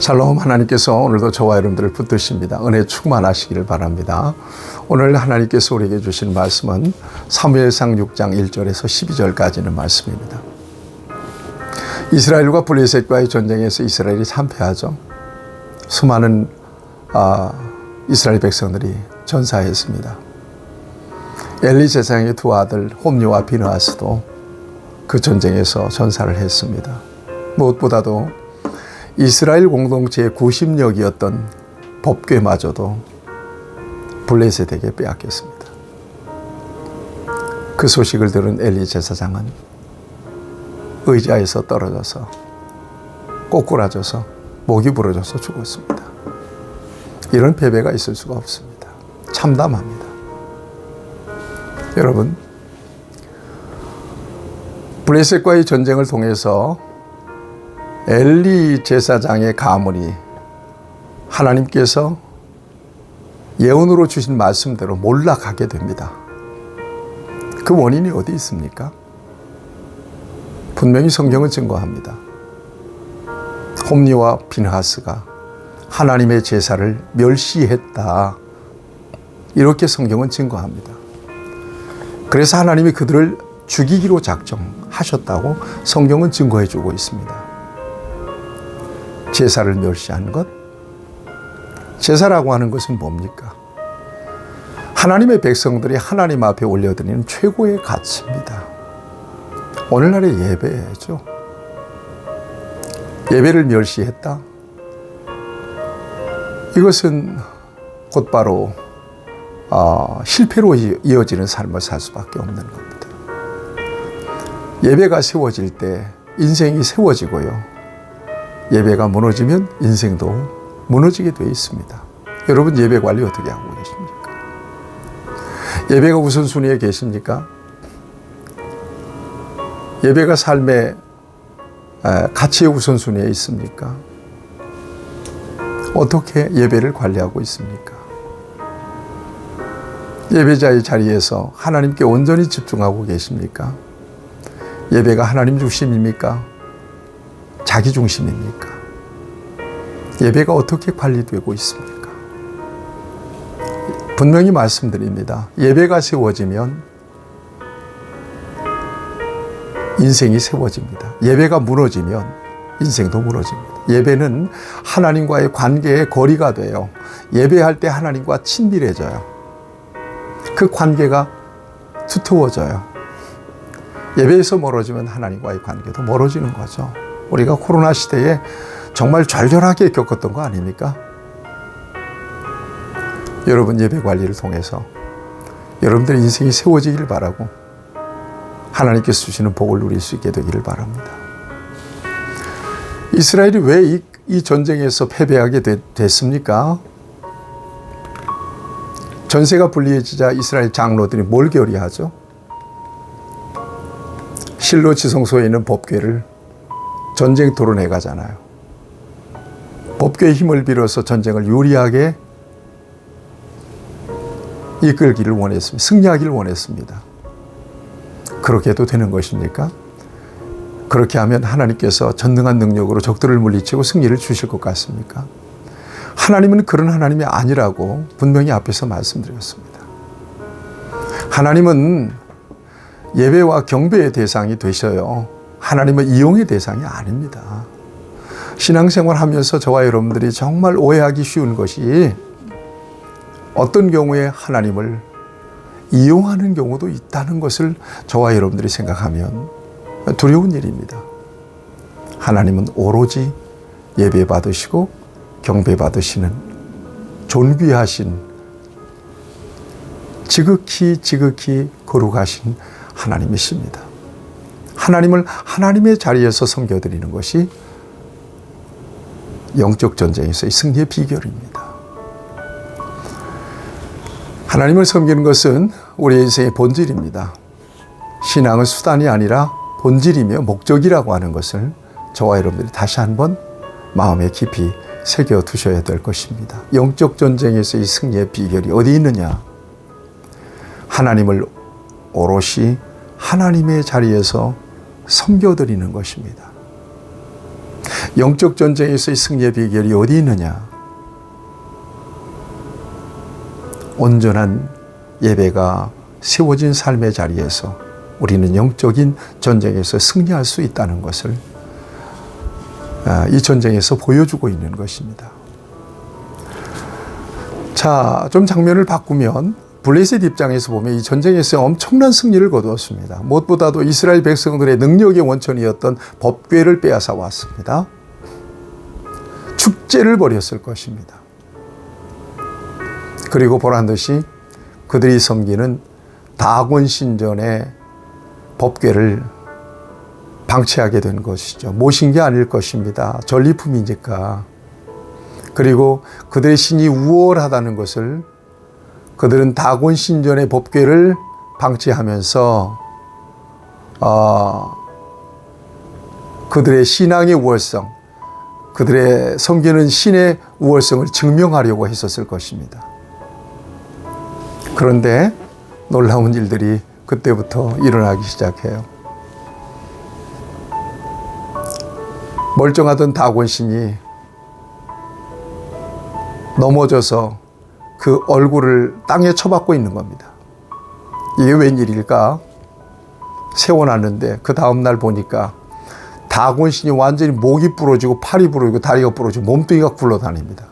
샬롬, 하나님께서 오늘도 저와 여러분들을 붙드십니다. 은혜 충만하시기를 바랍니다. 오늘 하나님께서 우리에게 주신 말씀은 사무엘상 6장 1절에서 12절까지는 말씀입니다. 이스라엘과 블레셋과의 전쟁에서 이스라엘이 참패하죠. 수많은 이스라엘 백성들이 전사했습니다. 엘리 제사장의 두 아들 홈리와 비느하스도 그 전쟁에서 전사를 했습니다. 무엇보다도 이스라엘 공동체의 구심력이었던 법궤마저도 블레셋에게 빼앗겼습니다. 그 소식을 들은 엘리 제사장은 의자에서 떨어져서 꼬꾸라져서 목이 부러져서 죽었습니다. 이런 패배가 있을 수가 없습니다. 참담합니다. 여러분, 블레셋과의 전쟁을 통해서 엘리 제사장의 가문이 하나님께서 예언으로 주신 말씀대로 몰락하게 됩니다. 그 원인이 어디 있습니까? 분명히 성경은 증거합니다. 홈리와 비느하스가 하나님의 제사를 멸시했다. 이렇게 성경은 증거합니다. 그래서 하나님이 그들을 죽이기로 작정하셨다고 성경은 증거해주고 있습니다. 제사를 멸시한 것? 제사라고 하는 것은 뭡니까? 하나님의 백성들이 하나님 앞에 올려드리는 최고의 가치입니다. 오늘날의 예배죠. 예배를 멸시했다? 이것은 곧바로 실패로 이어지는 삶을 살 수밖에 없는 겁니다. 예배가 세워질 때 인생이 세워지고요. 예배가 무너지면 인생도 무너지게 되어 있습니다. 여러분, 예배 관리 어떻게 하고 계십니까? 예배가 우선순위에 계십니까? 예배가 삶의 가치의 우선순위에 있습니까? 어떻게 예배를 관리하고 있습니까? 예배자의 자리에서 하나님께 온전히 집중하고 계십니까? 예배가 하나님 중심입니까? 자기 중심입니까? 예배가 어떻게 관리되고 있습니까? 분명히 말씀드립니다. 예배가 세워지면 인생이 세워집니다. 예배가 무너지면 인생도 무너집니다. 예배는 하나님과의 관계의 거리가 돼요. 예배할 때 하나님과 친밀해져요. 그 관계가 두터워져요. 예배에서 멀어지면 하나님과의 관계도 멀어지는 거죠. 우리가 코로나 시대에 정말 절절하게 겪었던 거 아닙니까? 여러분, 예배 관리를 통해서 여러분들의 인생이 세워지기를 바라고 하나님께서 주시는 복을 누릴 수 있게 되기를 바랍니다. 이스라엘이 왜 이 전쟁에서 패배하게 됐습니까? 전세가 불리해지자 이스라엘 장로들이 뭘 결의하죠? 실로 지성소에 있는 법궤를 전쟁터로 내가잖아요. 법궤의 힘을 빌어서 전쟁을 유리하게 이끌기를 원했습니다. 승리하기를 원했습니다. 그렇게 해도 되는 것입니까? 그렇게 하면 하나님께서 전능한 능력으로 적들을 물리치고 승리를 주실 것 같습니까? 하나님은 그런 하나님이 아니라고 분명히 앞에서 말씀드렸습니다. 하나님은 예배와 경배의 대상이 되셔요. 하나님은 이용의 대상이 아닙니다. 신앙생활 하면서 저와 여러분들이 정말 오해하기 쉬운 것이 어떤 경우에 하나님을 이용하는 경우도 있다는 것을 저와 여러분들이 생각하면 두려운 일입니다. 하나님은 오로지 예배 받으시고 경배 받으시는 존귀하신 지극히 거룩하신 하나님이십니다. 하나님을 하나님의 자리에서 섬겨드리는 것이 영적 전쟁에서의 승리의 비결입니다. 하나님을 섬기는 것은 우리의 인생의 본질입니다. 신앙은 수단이 아니라 본질이며 목적이라고 하는 것을 저와 여러분들이 다시 한번 마음에 깊이 새겨두셔야 될 것입니다. 영적 전쟁에서의 승리의 비결이 어디 있느냐? 하나님을 오롯이 하나님의 자리에서 섬겨드리는 것입니다. 영적 전쟁에서의 승리의 비결이 어디 있느냐? 온전한 예배가 세워진 삶의 자리에서 우리는 영적인 전쟁에서 승리할 수 있다는 것을 이 전쟁에서 보여주고 있는 것입니다. 자, 좀 장면을 바꾸면 블레셋 입장에서 보면 이 전쟁에서 엄청난 승리를 거두었습니다. 무엇보다도 이스라엘 백성들의 능력의 원천이었던 법궤를 빼앗아 왔습니다. 축제를 벌였을 것입니다. 그리고 보란듯이 그들이 섬기는 다곤 신전의 법궤를 방치하게 된 것이죠. 모신 게 아닐 것입니다. 전리품이니까. 그리고 그들의 신이 우월하다는 것을 그들은 다곤 신전의 법궤를 방치하면서 그들의 신앙의 우월성, 그들의 섬기는 신의 우월성을 증명하려고 했었을 것입니다. 그런데 놀라운 일들이 그때부터 일어나기 시작해요. 멀쩡하던 다곤 신이 넘어져서 그 얼굴을 땅에 쳐박고 있는 겁니다. 이게 웬일일까? 세워놨는데 그 다음날 보니까 다곤 신이 완전히 목이 부러지고 팔이 부러지고 다리가 부러지고 몸뚱이가 굴러다닙니다.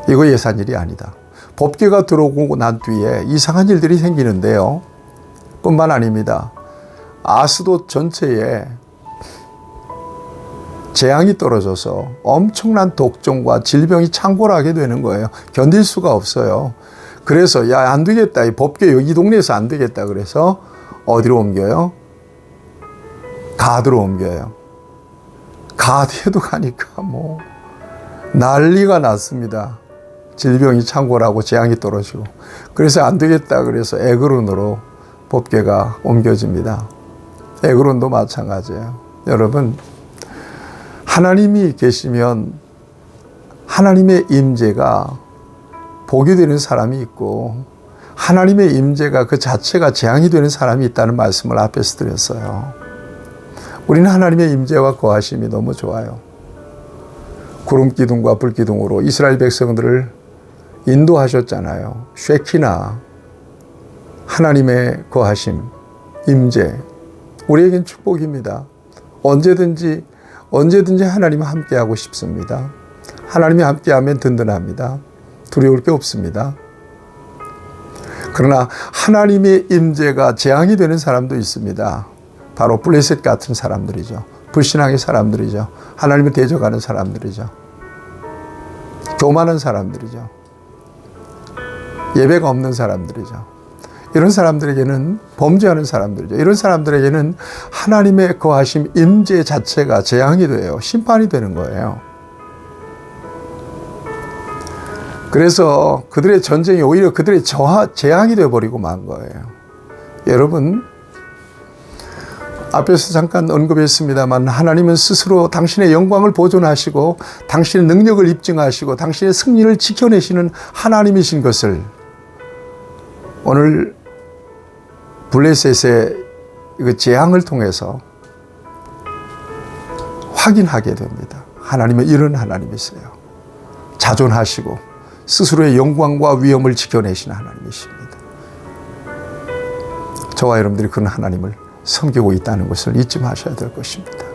이거 예산일이 아니다. 법궤가 들어오고 난 뒤에 이상한 일들이 생기는데요. 뿐만 아닙니다. 아스돗 전체에 재앙이 떨어져서 엄청난 독종과 질병이 창궐하게 되는 거예요. 견딜 수가 없어요. 그래서 야, 안 되겠다. 이 법궤 이 동네에서 안 되겠다. 그래서 어디로 옮겨요? 가드로 옮겨요. 가드에도 가니까 뭐 난리가 났습니다. 질병이 창궐하고 재앙이 떨어지고. 그래서 안 되겠다. 그래서 에그론으로 법궤가 옮겨집니다. 에그론도 마찬가지예요. 여러분, 하나님이 계시면 하나님의 임재가 복이 되는 사람이 있고 하나님의 임재가 그 자체가 재앙이 되는 사람이 있다는 말씀을 앞에서 드렸어요. 우리는 하나님의 임재와 거하심이 너무 좋아요. 구름 기둥과 불 기둥으로 이스라엘 백성들을 인도하셨잖아요. 쉐키나, 하나님의 거하심, 임재, 우리에겐 축복입니다. 언제든지 하나님과 함께하고 싶습니다. 하나님이 함께하면 든든합니다. 두려울 게 없습니다. 그러나 하나님의 임재가 재앙이 되는 사람도 있습니다. 바로 블레셋 같은 사람들이죠. 불신앙의 사람들이죠. 하나님을 대적하는 사람들이죠. 교만한 사람들이죠. 예배가 없는 사람들이죠. 이런 사람들에게는 범죄하는 사람들이죠. 이런 사람들에게는 하나님의 거하심 임재 자체가 재앙이 돼요. 심판이 되는 거예요. 그래서 그들의 전쟁이 오히려 그들의 재앙이 되어버리고 만 거예요. 여러분, 앞에서 잠깐 언급했습니다만 하나님은 스스로 당신의 영광을 보존하시고 당신의 능력을 입증하시고 당신의 승리를 지켜내시는 하나님이신 것을 오늘 블레셋의 재앙을 통해서 확인하게 됩니다. 하나님은 이런 하나님이세요. 자존하시고 스스로의 영광과 위엄을 지켜내시는 하나님이십니다. 저와 여러분들이 그런 하나님을 섬기고 있다는 것을 잊지 마셔야 될 것입니다.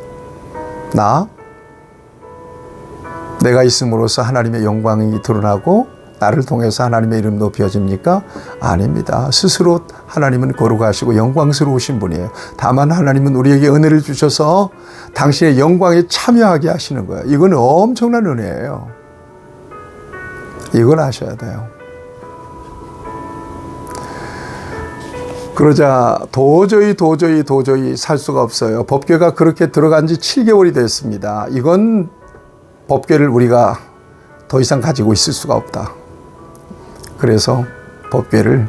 내가 있음으로써 하나님의 영광이 드러나고 나를 통해서 하나님의 이름 높여집니까? 아닙니다. 스스로 하나님은 거룩하시고 영광스러우신 분이에요. 다만 하나님은 우리에게 은혜를 주셔서 당신의 영광에 참여하게 하시는 거예요. 이건 엄청난 은혜예요. 이걸 아셔야 돼요. 그러자 도저히 살 수가 없어요. 법궤가 그렇게 들어간 지 7개월이 됐습니다. 이건 법궤를 우리가 더 이상 가지고 있을 수가 없다. 그래서 법궤를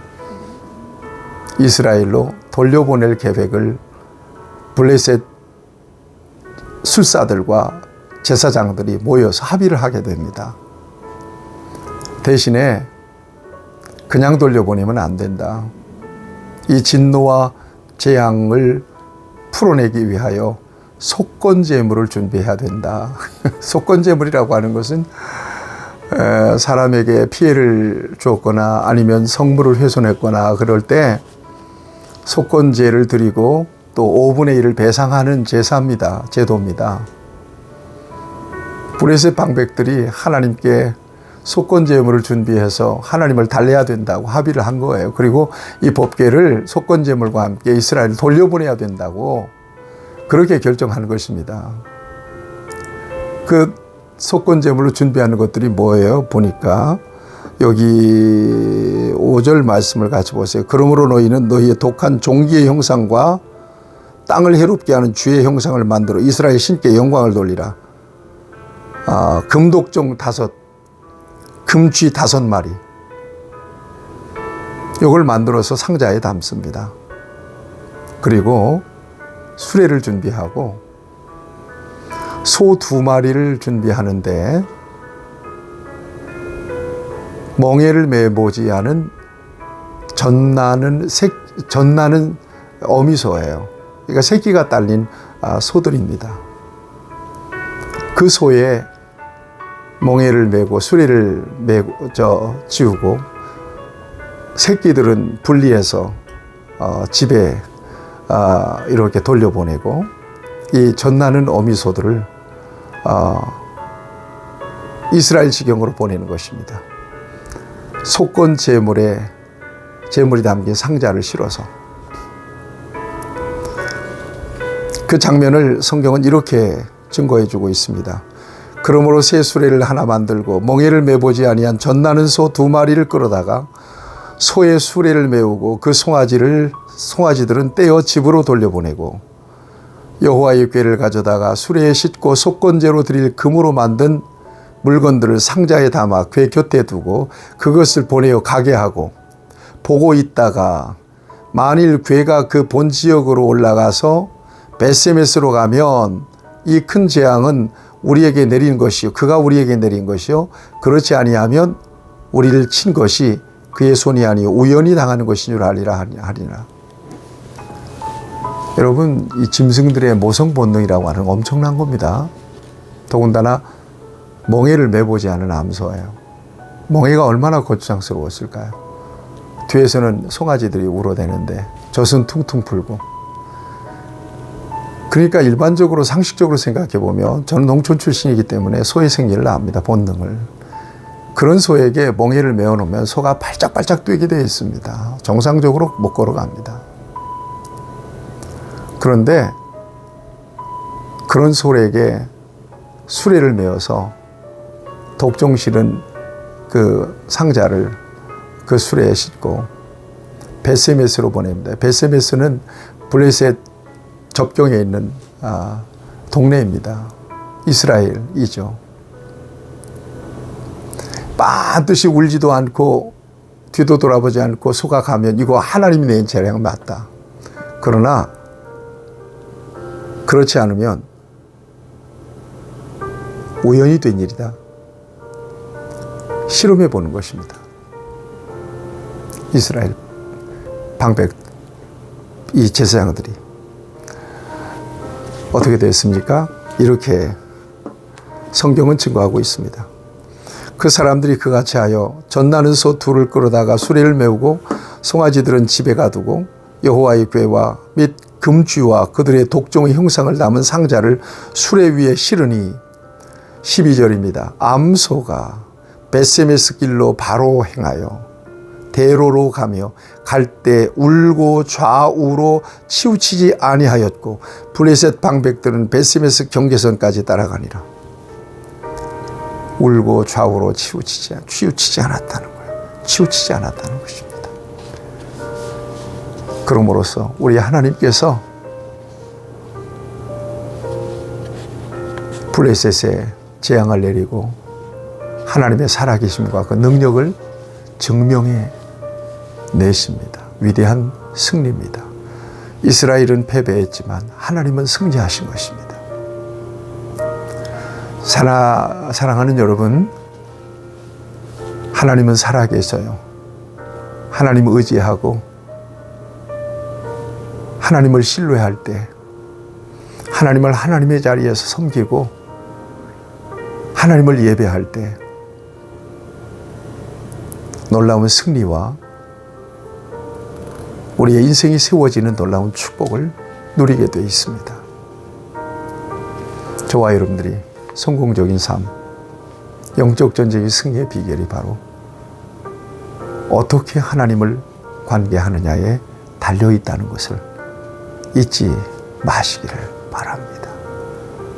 이스라엘로 돌려보낼 계획을 블레셋 술사들과 제사장들이 모여서 합의를 하게 됩니다. 대신에 그냥 돌려보내면 안 된다. 이 진노와 재앙을 풀어내기 위하여 속건제물을 준비해야 된다. 속건제물이라고 하는 것은 사람에게 피해를 주었거나 아니면 성물을 훼손했거나 그럴 때 속건제를 드리고 또 5분의 1을 배상하는 제사입니다. 제도입니다. 블레셋 방백들이 하나님께 속건제물을 준비해서 하나님을 달래야 된다고 합의를 한 거예요. 그리고 이 법궤를 속건제물과 함께 이스라엘을 돌려보내야 된다고 그렇게 결정하는 것입니다. 그 속건제물로 준비하는 것들이 뭐예요? 보니까 여기 5절 말씀을 같이 보세요. 그러므로 너희는 너희의 독한 종기의 형상과 땅을 해롭게 하는 쥐의 형상을 만들어 이스라엘 신께 영광을 돌리라. 금독종 5, 금쥐 5마리. 이걸 만들어서 상자에 담습니다. 그리고 수레를 준비하고 소 2마리를 준비하는데 멍에를 매보지 않은 젖나는 어미소예요. 그러니까 새끼가 딸린 소들입니다. 그 소에 멍에를 매고 수레를 매고 지우고 새끼들은 분리해서 집에 이렇게 돌려보내고 이 젖나는 어미소들을 이스라엘 지경으로 보내는 것입니다. 속건 제물이 담긴 상자를 실어서 그 장면을 성경은 이렇게 증거해 주고 있습니다. 그러므로 새 수레를 하나 만들고 멍에를 매보지 아니한 젖나는 소 2마리를 끌어다가 소의 수레를 메우고 그 송아지들은 떼어 집으로 돌려보내고 여호와의 궤를 가져다가 수레에 싣고 속건제로 드릴 금으로 만든 물건들을 상자에 담아 궤 곁에 두고 그것을 보내어 가게 하고 보고 있다가 만일 궤가 그 본 지역으로 올라가서 벳세메스로 가면 이 큰 재앙은 우리에게 내린 것이요 그가 우리에게 내린 것이요 그렇지 아니하면 우리를 친 것이 그의 손이 아니요 우연히 당하는 것인 줄 하리라. 여러분, 이 짐승들의 모성 본능이라고 하는 엄청난 겁니다. 더군다나 멍에를 매보지 않은 암소예요. 멍에가 얼마나 거추장스러웠을까요? 뒤에서는 송아지들이 울어대는데 젖은 퉁퉁 풀고. 그러니까 일반적으로 상식적으로 생각해 보면 저는 농촌 출신이기 때문에 소의 생리를 압니다. 본능을. 그런 소에게 멍에를 메어놓으면 소가 발짝발짝 뛰게 되어 있습니다. 정상적으로 못 걸어갑니다. 그런데 그런 소에게 수레를 메어서 독종 실은 그 상자를 그 수레에 싣고 벳세메스로 보냅니다. 벳세메스는 블레셋 접경에 있는 동네입니다. 이스라엘이죠. 반드시 울지도 않고 뒤도 돌아보지 않고 소가 가면 이거 하나님이 낸 재앙 맞다. 그러나 그렇지 않으면 우연히 된 일이다. 실험해 보는 것입니다. 이스라엘 방백 이 제사장들이 어떻게 됐습니까? 이렇게 성경은 증거하고 있습니다. 그 사람들이 그같이 하여 젖나는 소 2를 끌어다가 수레를 메우고 송아지들은 집에 가두고 여호와의 궤와 및 금쥐와 그들의 독종의 형상을 담은 상자를 수레 위에 실으니 12절입니다. 암소가 벳세메스 길로 바로 행하여 대로로 가며 갈 때 울고 좌우로 치우치지 아니하였고 블레셋 방백들은 벳세메스 경계선까지 따라가니라. 울고 좌우로 치우치지 않았다는 거예요. 치우치지 않았다는 것입니다. 그럼으로써 우리 하나님께서 블레셋에 재앙을 내리고 하나님의 살아계심과 그 능력을 증명해 내십니다. 위대한 승리입니다. 이스라엘은 패배했지만 하나님은 승리하신 것입니다. 사랑하는 여러분, 하나님은 살아계셔요. 하나님을 의지하고 하나님을 신뢰할 때 하나님을 하나님의 자리에서 섬기고 하나님을 예배할 때 놀라운 승리와 우리의 인생이 세워지는 놀라운 축복을 누리게 되어 있습니다. 저와 여러분들이 성공적인 삶, 영적 전쟁의 승리의 비결이 바로 어떻게 하나님을 관계하느냐에 달려있다는 것을 잊지 마시기를 바랍니다.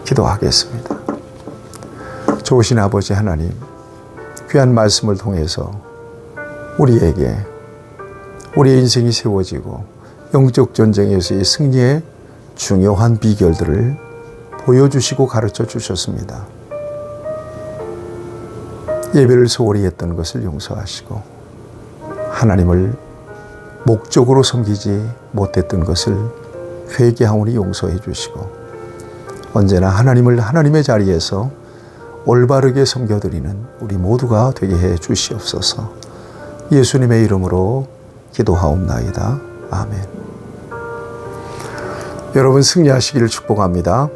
기도하겠습니다. 좋으신 아버지 하나님, 귀한 말씀을 통해서 우리에게 우리의 인생이 세워지고 영적 전쟁에서의 승리의 중요한 비결들을 보여주시고 가르쳐 주셨습니다. 예배를 소홀히 했던 것을 용서하시고 하나님을 목적으로 섬기지 못했던 것을 회개하오니 용서해 주시고 언제나 하나님을 하나님의 자리에서 올바르게 섬겨드리는 우리 모두가 되게 해 주시옵소서. 예수님의 이름으로 기도하옵나이다. 아멘. 여러분 승리하시기를 축복합니다.